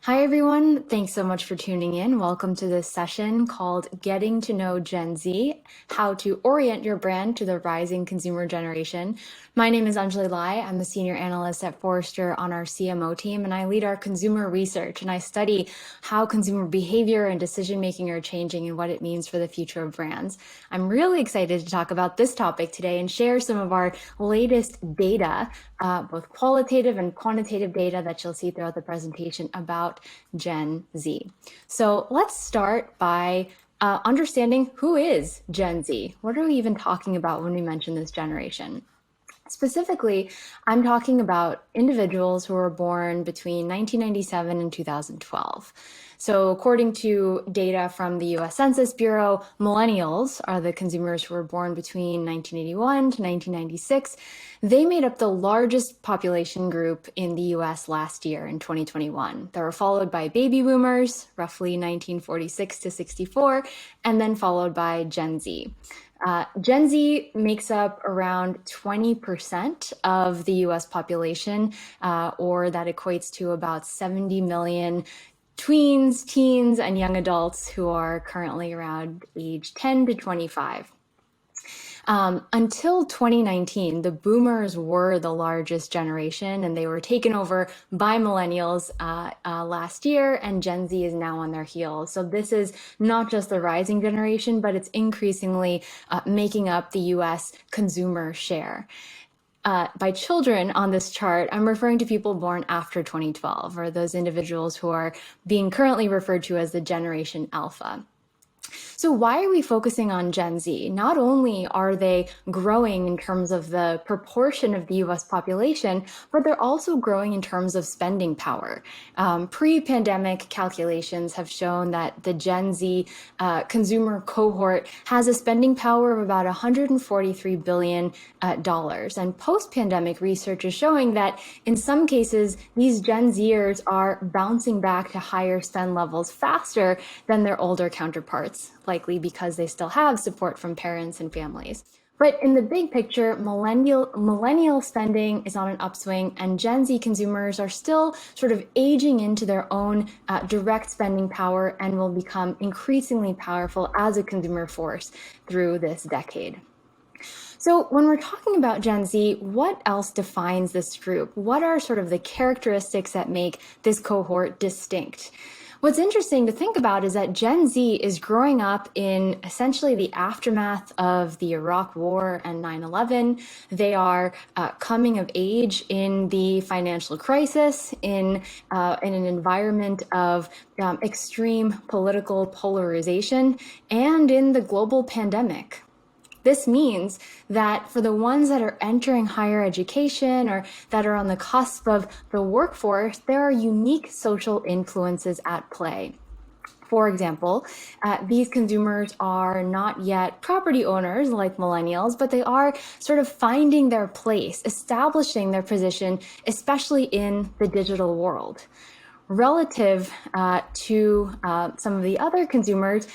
Hi, everyone. Thanks so much for tuning in. Welcome to this session called Getting to Know Gen Z, How to Orient Your Brand to the Rising Consumer Generation. My name is Anjali Lai. I'm a senior analyst at Forrester on our CMO team, and I lead our consumer research, and I study how consumer behavior and decision-making are changing and what it means for the future of brands. I'm really excited to talk about this topic today and share some of our latest data, both qualitative and quantitative data that you'll see throughout the presentation about Gen Z. So let's start by understanding who is Gen Z. What are we even talking about when we mention this generation? Specifically, I'm talking about individuals who were born between 1997 and 2012. So according to data from the US Census Bureau, millennials are the consumers who were born between 1981 to 1996. They made up the largest population group in the US last year in 2021. They were followed by baby boomers, roughly 1946 to 64, and then followed by Gen Z. Gen Z makes up around 20% of the US population, or that equates to about 70 million tweens, teens, and young adults who are currently around age 10 to 25. Until 2019, the boomers were the largest generation, and they were taken over by millennials last year, and Gen Z is now on their heels. So this is not just the rising generation, but it's increasingly making up the US consumer share. By children on this chart, I'm referring to people born after 2012, or those individuals who are being currently referred to as the Generation Alpha. So why are we focusing on Gen Z? Not only are they growing in terms of the proportion of the US population, but they're also growing in terms of spending power. Pre-pandemic calculations have shown that the Gen Z consumer cohort has a spending power of about $143 billion. And post-pandemic research is showing that in some cases, these Gen Zers are bouncing back to higher spend levels faster than their older counterparts, likely because they still have support from parents and families. But in the big picture, millennial spending is on an upswing, and Gen Z consumers are still sort of aging into their own direct spending power and will become increasingly powerful as a consumer force through this decade. So when we're talking about Gen Z, what else defines this group? What are sort of the characteristics that make this cohort distinct? What's interesting to think about is that Gen Z is growing up in essentially the aftermath of the Iraq War and 9/11. They are coming of age in the financial crisis, in an environment of extreme political polarization, and in the global pandemic. This means that for the ones that are entering higher education or that are on the cusp of the workforce, there are unique social influences at play. For example, these consumers are not yet property owners like millennials, but they are sort of finding their place, establishing their position, especially in the digital world. Relative to some of the other consumers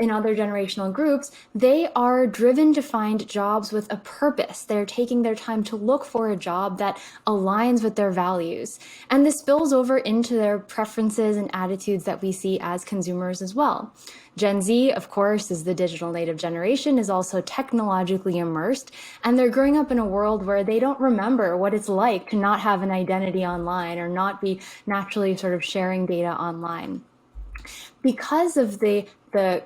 in other generational groups, they are driven to find jobs with a purpose. They're taking their time to look for a job that aligns with their values. And this spills over into their preferences and attitudes that we see as consumers as well. Gen Z, of course, is the digital native generation, is also technologically immersed, and they're growing up in a world where they don't remember what it's like to not have an identity online or not be naturally sort of sharing data online. Because of the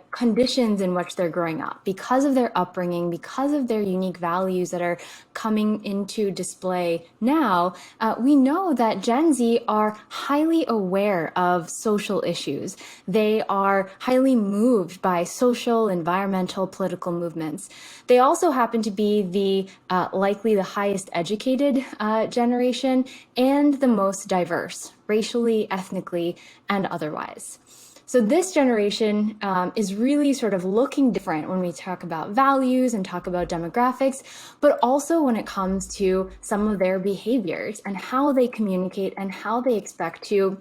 conditions in which they're growing up, because of their upbringing, because of their unique values that are coming into display now, we know that Gen Z are highly aware of social issues. They are highly moved by social, environmental, political movements. They also happen to be likely the highest educated generation and the most diverse, racially, ethnically, and otherwise. So this generation is really sort of looking different when we talk about values and talk about demographics, but also when it comes to some of their behaviors and how they communicate and how they expect to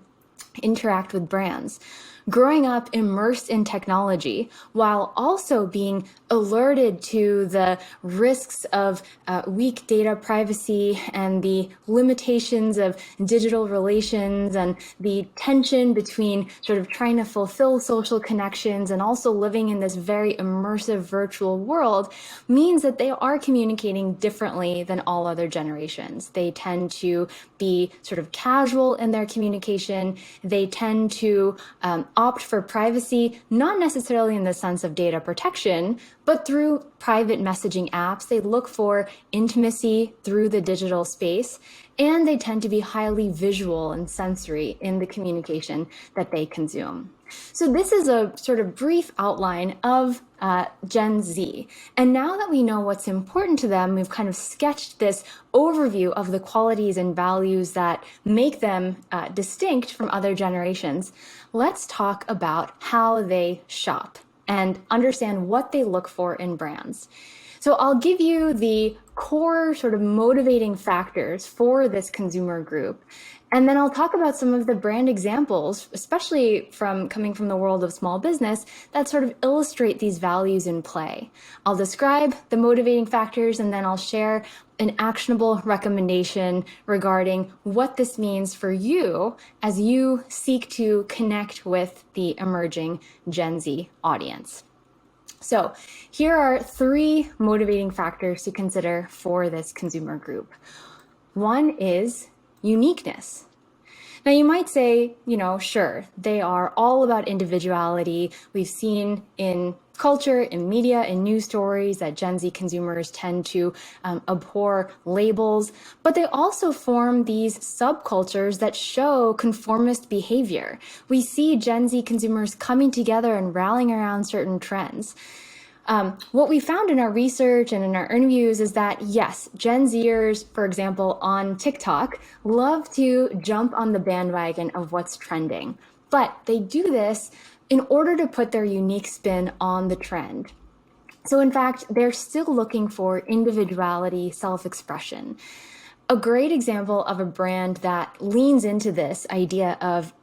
interact with brands. Growing up immersed in technology while also being alerted to the risks of weak data privacy and the limitations of digital relations and the tension between sort of trying to fulfill social connections and also living in this very immersive virtual world means that they are communicating differently than all other generations. They tend to be sort of casual in their communication. They tend to opt for privacy, not necessarily in the sense of data protection, but through private messaging apps. They look for intimacy through the digital space, and they tend to be highly visual and sensory in the communication that they consume. So this is a sort of brief outline of Gen Z. And now that we know what's important to them, we've kind of sketched this overview of the qualities and values that make them distinct from other generations. Let's talk about how they shop and understand what they look for in brands. So I'll give you the core sort of motivating factors for this consumer group. And then I'll talk about some of the brand examples, especially coming from the world of small business, that sort of illustrate these values in play. I'll describe the motivating factors, and then I'll share an actionable recommendation regarding what this means for you as you seek to connect with the emerging Gen Z audience. So here are 3 motivating factors to consider for this consumer group. One is uniqueness. Now you might say, sure, they are all about individuality. We've seen in culture, in media, in news stories that Gen Z consumers tend to abhor labels, but they also form these subcultures that show conformist behavior. We see Gen Z consumers coming together and rallying around certain trends. What we found in our research and in our interviews is that, yes, Gen Zers, for example, on TikTok, love to jump on the bandwagon of what's trending. But they do this in order to put their unique spin on the trend. So in fact, they're still looking for individuality, self-expression. A great example of a brand that leans into this idea of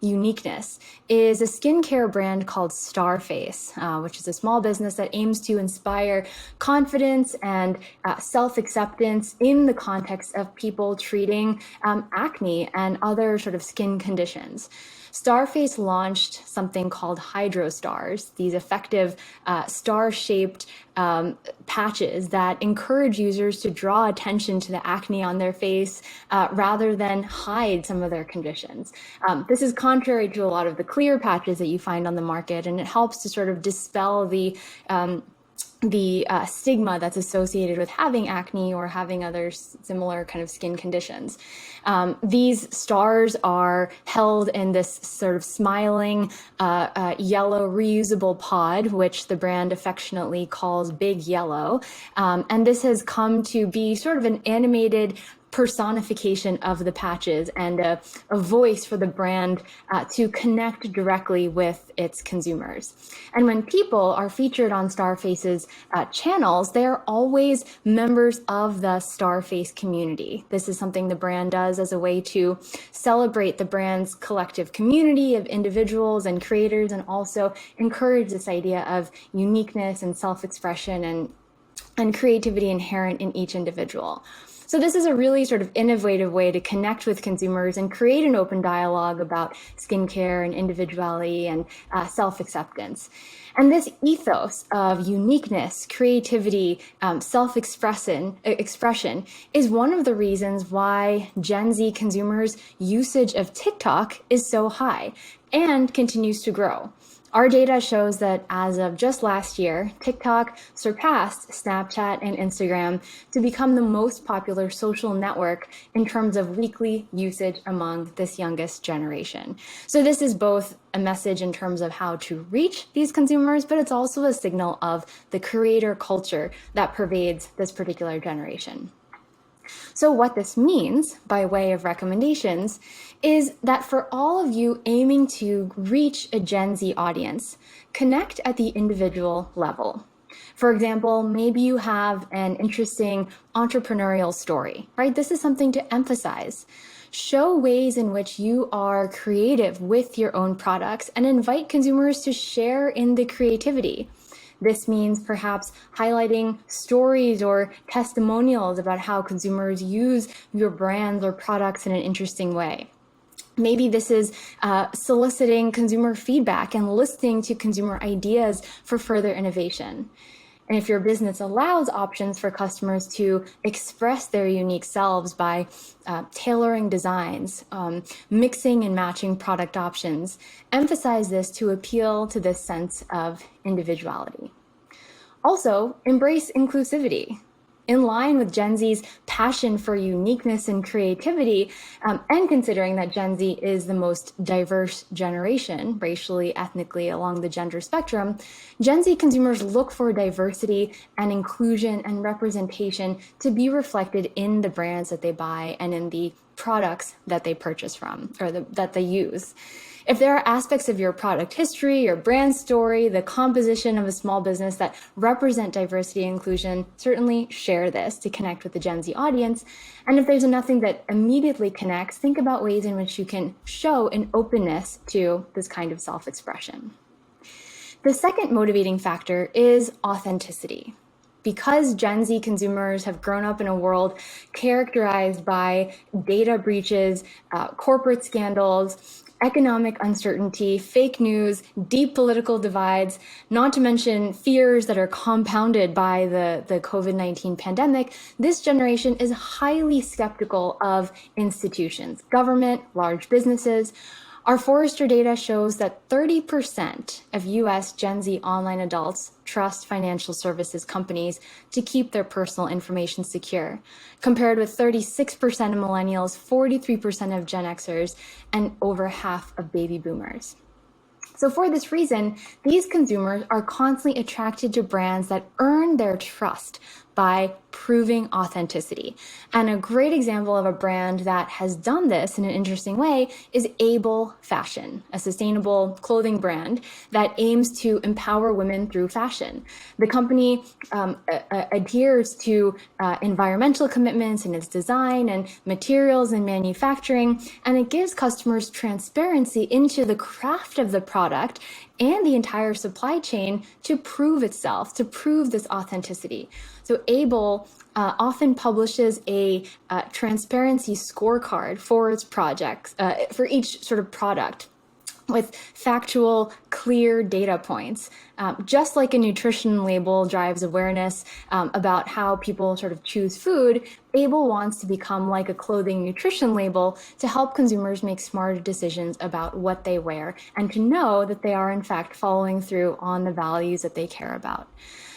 uniqueness is a skincare brand called Starface, which is a small business that aims to inspire confidence and self-acceptance in the context of people treating acne and other sort of skin conditions. Starface launched something called Hydro Stars, these effective star-shaped patches that encourage users to draw attention to the acne on their face rather than hide some of their conditions. This is contrary to a lot of the clear patches that you find on the market, and it helps to sort of dispel the stigma that's associated with having acne or having other similar kind of skin conditions. These stars are held in this sort of smiling yellow reusable pod, which the brand affectionately calls Big Yellow. And this has come to be sort of an animated personification of the patches and a voice for the brand to connect directly with its consumers. And when people are featured on Starface's channels, they are always members of the Starface community. This is something the brand does as a way to celebrate the brand's collective community of individuals and creators, and also encourage this idea of uniqueness and self-expression and creativity inherent in each individual. So this is a really sort of innovative way to connect with consumers and create an open dialogue about skincare and individuality and self-acceptance. And this ethos of uniqueness, creativity, self-expression is one of the reasons why Gen Z consumers' usage of TikTok is so high and continues to grow. Our data shows that as of just last year, TikTok surpassed Snapchat and Instagram to become the most popular social network in terms of weekly usage among this youngest generation. So this is both a message in terms of how to reach these consumers, but it's also a signal of the creator culture that pervades this particular generation. So what this means, by way of recommendations, is that for all of you aiming to reach a Gen Z audience, connect at the individual level. For example, maybe you have an interesting entrepreneurial story, right? This is something to emphasize. Show ways in which you are creative with your own products and invite consumers to share in the creativity. This means perhaps highlighting stories or testimonials about how consumers use your brands or products in an interesting way. Maybe this is soliciting consumer feedback and listening to consumer ideas for further innovation. And if your business allows options for customers to express their unique selves by tailoring designs, mixing and matching product options, emphasize this to appeal to this sense of individuality. Also, embrace inclusivity. In line with Gen Z's passion for uniqueness and creativity, and considering that Gen Z is the most diverse generation, racially, ethnically, along the gender spectrum, Gen Z consumers look for diversity and inclusion and representation to be reflected in the brands that they buy and in the products that they purchase from or that they use. If there are aspects of your product history, your brand story, the composition of a small business that represent diversity and inclusion, certainly share this to connect with the Gen Z audience. And if there's nothing that immediately connects, think about ways in which you can show an openness to this kind of self-expression. The second motivating factor is authenticity. Because Gen Z consumers have grown up in a world characterized by data breaches, corporate scandals, economic uncertainty, fake news, deep political divides, not to mention fears that are compounded by the COVID-19 pandemic, this generation is highly skeptical of institutions, government, large businesses. Our Forrester data shows that 30% of US Gen Z online adults trust financial services companies to keep their personal information secure, compared with 36% of millennials, 43% of Gen Xers, and over half of baby boomers. So for this reason, these consumers are constantly attracted to brands that earn their trust by proving authenticity. And a great example of a brand that has done this in an interesting way is Able Fashion, a sustainable clothing brand that aims to empower women through fashion. The company adheres to environmental commitments in its design and materials and manufacturing, and it gives customers transparency into the craft of the product and the entire supply chain to prove itself, to prove this authenticity. So Able often publishes a transparency scorecard for its projects, for each sort of product, with factual, clear data points. Just like a nutrition label drives awareness about how people sort of choose food, Able wants to become like a clothing nutrition label to help consumers make smarter decisions about what they wear and to know that they are in fact following through on the values that they care about.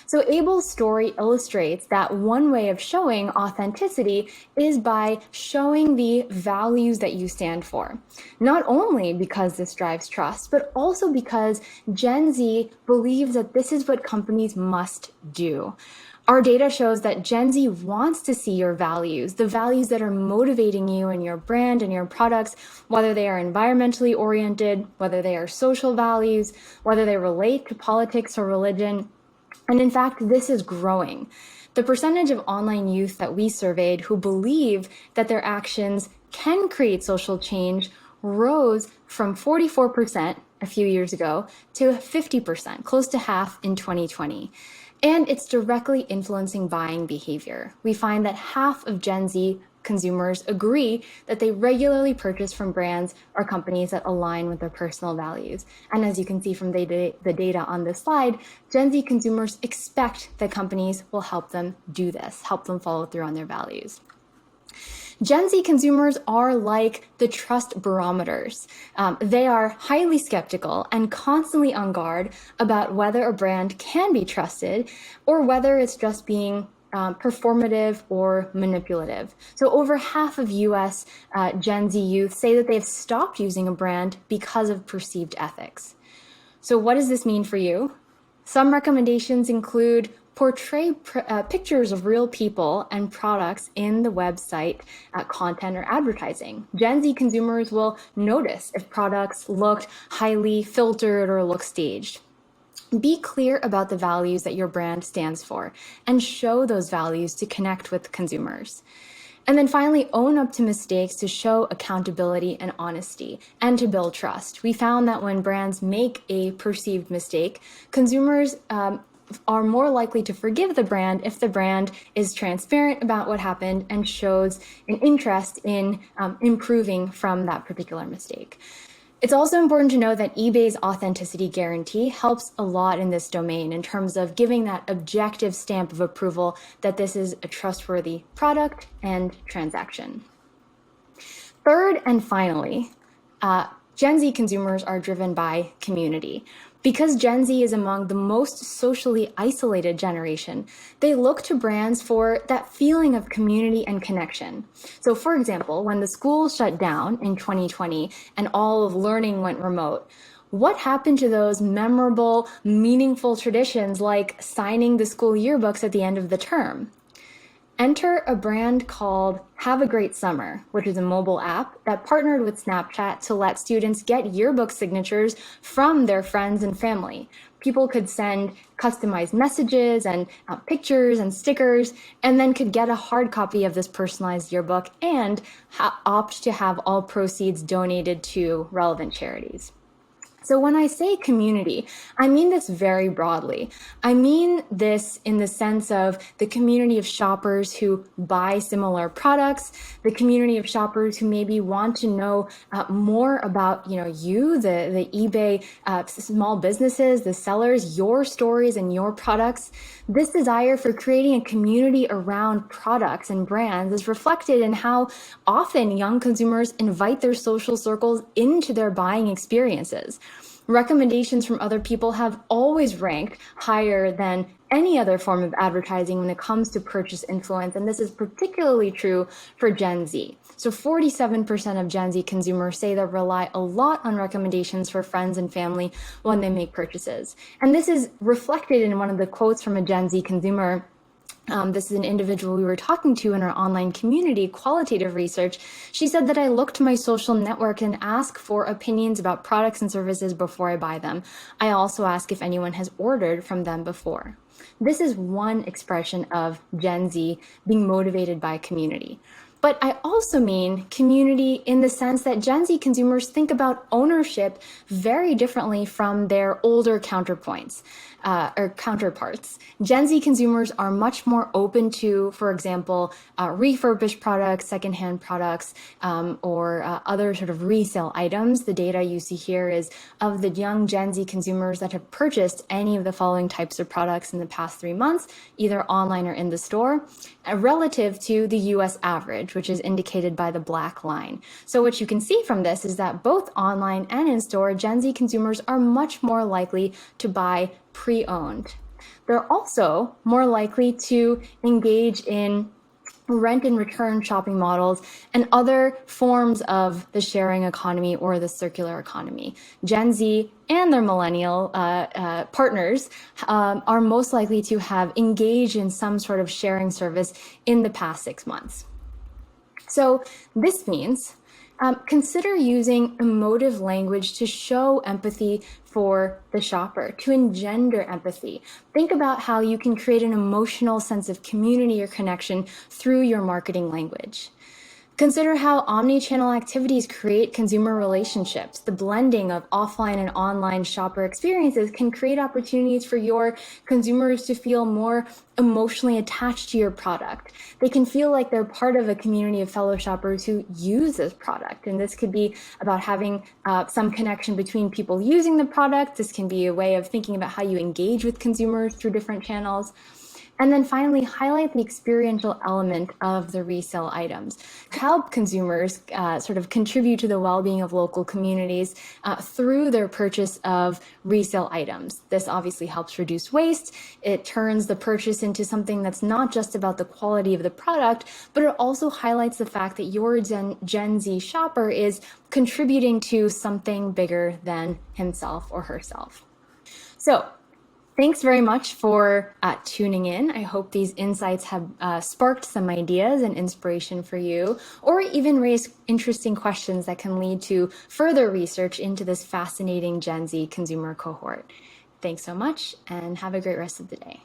So Abel's story illustrates that one way of showing authenticity is by showing the values that you stand for. Not only because this drives trust, but also because Gen Z believes that this is what companies must do. Our data shows that Gen Z wants to see your values, the values that are motivating you and your brand and your products, whether they are environmentally oriented, whether they are social values, whether they relate to politics or religion. And in fact, this is growing. The percentage of online youth that we surveyed who believe that their actions can create social change rose from 44% a few years ago to 50%, close to half in 2020. And it's directly influencing buying behavior. We find that half of Gen Z consumers agree that they regularly purchase from brands or companies that align with their personal values. And as you can see from the data on this slide, Gen Z consumers expect that companies will help them do this, help them follow through on their values. Gen Z consumers are like the trust barometers. They are highly skeptical and constantly on guard about whether a brand can be trusted or whether it's just being performative or manipulative. So over half of US Gen Z youth say that they've stopped using a brand because of perceived ethics. So what does this mean for you? Some recommendations include portray pictures of real people and products in the website content or advertising. Gen Z consumers will notice if products look highly filtered or look staged. Be clear about the values that your brand stands for and show those values to connect with consumers. And then finally, own up to mistakes to show accountability and honesty and to build trust. We found that when brands make a perceived mistake, consumers are more likely to forgive the brand if the brand is transparent about what happened and shows an interest in improving from that particular mistake. It's also important to know that eBay's authenticity guarantee helps a lot in this domain in terms of giving that objective stamp of approval that this is a trustworthy product and transaction. Third and finally, Gen Z consumers are driven by community. Because Gen Z is among the most socially isolated generation, they look to brands for that feeling of community and connection. So for example, when the schools shut down in 2020 and all of learning went remote, what happened to those memorable, meaningful traditions like signing the school yearbooks at the end of the term? Enter a brand called Have a Great Summer, which is a mobile app that partnered with Snapchat to let students get yearbook signatures from their friends and family. People could send customized messages and pictures and stickers, and then could get a hard copy of this personalized yearbook and opt to have all proceeds donated to relevant charities. So when I say community, I mean this very broadly. I mean this in the sense of the community of shoppers who buy similar products, the community of shoppers who maybe want to know more about, you, the eBay small businesses, the sellers, your stories and your products. This desire for creating a community around products and brands is reflected in how often young consumers invite their social circles into their buying experiences. Recommendations from other people have always ranked higher than any other form of advertising when it comes to purchase influence, and this is particularly true for Gen Z. So 47% of Gen Z consumers say they rely a lot on recommendations for friends and family when they make purchases. And this is reflected in one of the quotes from a Gen Z consumer. This is an individual we were talking to in our online community, qualitative research. She said that I look to my social network and ask for opinions about products and services before I buy them. I also ask if anyone has ordered from them before. This is one expression of Gen Z being motivated by community. But I also mean community in the sense that Gen Z consumers think about ownership very differently from their older counterparts. Gen Z consumers are much more open to, for example, refurbished products, secondhand products, or other sort of resale items. The data you see here is of the young Gen Z consumers that have purchased any of the following types of products in the past 3 months, either online or in the store, relative to the US average, which is indicated by the black line. So what you can see from this is that both online and in store, Gen Z consumers are much more likely to buy pre-owned. They're also more likely to engage in rent and return shopping models and other forms of the sharing economy or the circular economy. Gen Z and their millennial partners are most likely to have engaged in some sort of sharing service in the past 6 months. So this means consider using emotive language to show empathy for the shopper, to engender empathy. Think about how you can create an emotional sense of community or connection through your marketing language. Consider how omni-channel activities create consumer relationships. The blending of offline and online shopper experiences can create opportunities for your consumers to feel more emotionally attached to your product. They can feel like they're part of a community of fellow shoppers who use this product. And this could be about having some connection between people using the product. This can be a way of thinking about how you engage with consumers through different channels. And then finally, highlight the experiential element of the resale items. Help consumers sort of contribute to the well-being of local communities through their purchase of resale items. This obviously helps reduce waste. It turns the purchase into something that's not just about the quality of the product, but it also highlights the fact that your Gen Z shopper is contributing to something bigger than himself or herself. So, thanks very much for tuning in. I hope these insights have sparked some ideas and inspiration for you, or even raised interesting questions that can lead to further research into this fascinating Gen Z consumer cohort. Thanks so much, and have a great rest of the day.